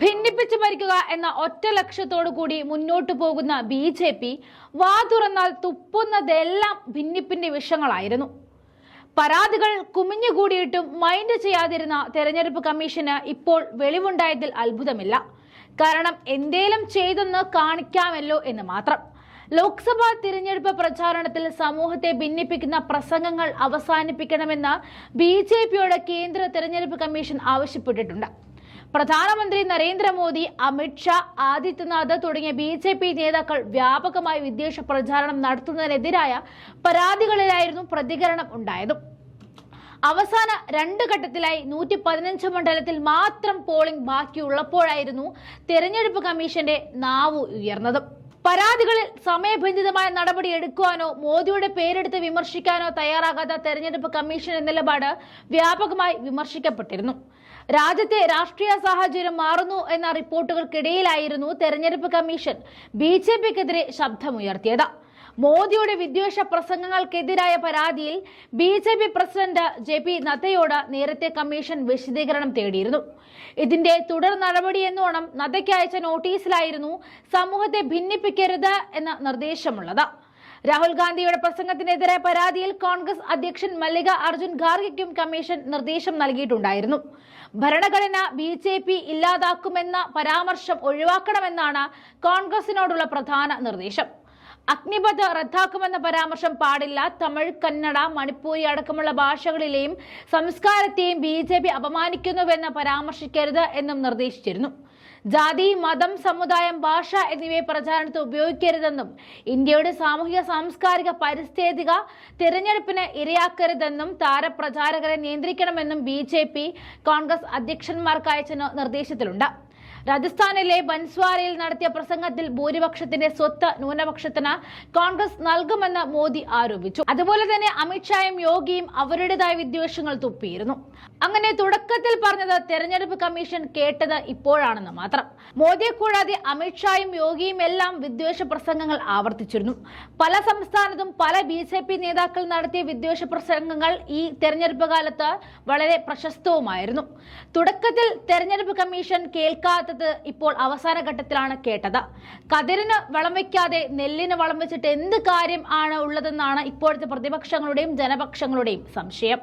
ഭിന്നിപ്പിച്ചു ഭരിക്കുക എന്ന ഒറ്റ ലക്ഷ്യത്തോടു കൂടി മുന്നോട്ടു പോകുന്ന ബി.ജെ.പി. വാ തുറന്നാൽ തുപ്പുന്നതെല്ലാം ഭിന്നിപ്പിന്റെ വിഷങ്ങളായിരുന്നു. പരാതികൾ കുമിഞ്ഞുകൂടിയിട്ടും മൈൻഡ് ചെയ്യാതിരുന്ന തെരഞ്ഞെടുപ്പ് കമ്മീഷന് ഇപ്പോൾ വെളിവുണ്ടായതിൽ അത്ഭുതമില്ല. കാരണം എന്തേലും ചെയ്തെന്ന് കാണിക്കാമല്ലോ എന്ന് മാത്രം. ലോക്സഭാ തിരഞ്ഞെടുപ്പ് പ്രചാരണത്തിൽ സമൂഹത്തെ ഭിന്നിപ്പിക്കുന്ന പ്രസംഗങ്ങൾ അവസാനിപ്പിക്കണമെന്ന് ബി.ജെ.പിയോട് കേന്ദ്ര തെരഞ്ഞെടുപ്പ് കമ്മീഷൻ ആവശ്യപ്പെട്ടിട്ടുണ്ട്. പ്രധാനമന്ത്രി നരേന്ദ്രമോദി, അമിത്ഷാ, ആദിത്യനാഥ് തുടങ്ങിയ ബി.ജെ.പി. നേതാക്കൾ വ്യാപകമായി വിദ്വേഷ പ്രചാരണം നടത്തുന്നതിനെതിരായ പരാതികളിലായിരുന്നു പ്രതികരണം ഉണ്ടായത്. അവസാന 2 ഘട്ടത്തിലായി 115 മണ്ഡലത്തിൽ മാത്രം പോളിംഗ് ബാക്കിയുള്ളപ്പോഴായിരുന്നു തെരഞ്ഞെടുപ്പ് കമ്മീഷന്റെ നാവ് ഉയർന്നത്. പരാതികളിൽ സമയബന്ധിതമായ നടപടി എടുക്കുവാനോ മോദിയുടെ പേരെടുത്ത് വിമർശിക്കാനോ തയ്യാറാകാത്ത തെരഞ്ഞെടുപ്പ് കമ്മീഷൻ നിലപാട് വ്യാപകമായി വിമർശിക്കപ്പെട്ടിരുന്നു. രാജ്യത്തെ രാഷ്ട്രീയ സാഹചര്യം മാറുന്നു എന്ന റിപ്പോർട്ടുകൾക്കിടയിലായിരുന്നു തെരഞ്ഞെടുപ്പ് കമ്മീഷൻ ബി.ജെ.പിക്കെതിരെ ശബ്ദമുയർത്തിയത്. മോദിയുടെ വിദ്വേഷ പ്രസംഗങ്ങൾക്കെതിരായ പരാതിയിൽ ബി.ജെ.പി. President JP. നദ്ദയോട് നേരത്തെ കമ്മീഷൻ വിശദീകരണം തേടിയിരുന്നു. ഇതിന്റെ തുടർ നടപടിയെന്നോണം നദ്ദയ്ക്ക് അയച്ച നോട്ടീസിലായിരുന്നു സമൂഹത്തെ ഭിന്നിപ്പിക്കരുത് എന്ന നിർദ്ദേശമുള്ളത്. രാഹുൽ ഗാന്ധിയുടെ പ്രസംഗത്തിനെതിരെ പരാതിയിൽ കോൺഗ്രസ് അധ്യക്ഷൻ മല്ലിക അർജുൻ ഖാർഗെയ്ക്കും കമ്മീഷൻ നിർദ്ദേശം നൽകിയിട്ടുണ്ടായിരുന്നു. ഭരണഘടന ബി.ജെ.പി. ഇല്ലാതാക്കുമെന്ന പരാമർശം ഒഴിവാക്കണമെന്നാണ് കോൺഗ്രസിനോടുള്ള പ്രധാന നിർദ്ദേശം. അഗ്നിപഥ് റദ്ദാക്കുമെന്ന പരാമർശം പാടില്ല. തമിഴ്, കന്നഡ, മണിപ്പൂരി അടക്കമുള്ള ഭാഷകളിലെയും സംസ്കാരത്തെയും ബി.ജെ.പി. അപമാനിക്കുന്നുവെന്ന് പരാമർശിക്കരുത് എന്നും നിർദ്ദേശിച്ചിരുന്നു. ജാതി, മതം, സമുദായം, ഭാഷ എന്നിവയെ പ്രചാരണത്തിൽ ഉപയോഗിക്കരുതെന്നും ഇന്ത്യയുടെ സാമൂഹിക സാംസ്കാരിക പരിസ്ഥിതിക തിരഞ്ഞെടുപ്പിന് ഇരയാക്കരുതെന്നും താരപ്രചാരകരെ നിയന്ത്രിക്കണമെന്നും ബി.ജെ.പി. കോൺഗ്രസ് അധ്യക്ഷന്മാർക്ക് അയച്ച നിർദ്ദേശത്തിലുണ്ട്. രാജസ്ഥാനിലെ ബൻസ്വാരയിൽ നടത്തിയ പ്രസംഗത്തിൽ ഭൂരിപക്ഷത്തിന്റെ സ്വത്ത് ന്യൂനപക്ഷത്തിന് കോൺഗ്രസ് നൽകുമെന്ന് മോദി ആരോപിച്ചു. അതുപോലെ തന്നെ അമിത്ഷായും യോഗിയും അവരുടേതായ വിദ്വേഷങ്ങൾ തുപ്പിയിരുന്നു. അങ്ങനെ തുടക്കത്തിൽ പറഞ്ഞത് തെരഞ്ഞെടുപ്പ് കമ്മീഷൻ കേട്ടത് ഇപ്പോഴാണെന്ന് മാത്രം. മോദിയെ കൂടാതെ അമിത്ഷായും യോഗിയും എല്ലാം വിദ്വേഷ പ്രസംഗങ്ങൾ ആവർത്തിച്ചിരുന്നു. പല സംസ്ഥാനത്തും പല ബി.ജെ.പി. നേതാക്കൾ നടത്തിയ വിദ്വേഷ പ്രസംഗങ്ങൾ ഈ തെരഞ്ഞെടുപ്പ് കാലത്ത് വളരെ പ്രശസ്തവുമായിരുന്നു. തുടക്കത്തിൽ തെരഞ്ഞെടുപ്പ് കമ്മീഷൻ കേൾക്കാത്ത ഇപ്പോൾ അവസാന ഘട്ടത്തിലാണ് കേട്ടത്. കതിരിന് വളം വയ്ക്കാതെ നെല്ലിന് വളം വെച്ചിട്ട് എന്ത് കാര്യം ആണ് ഉള്ളതെന്നാണ് ഇപ്പോഴത്തെ പ്രതിപക്ഷങ്ങളുടെയും ജനപക്ഷങ്ങളുടെയും സംശയം.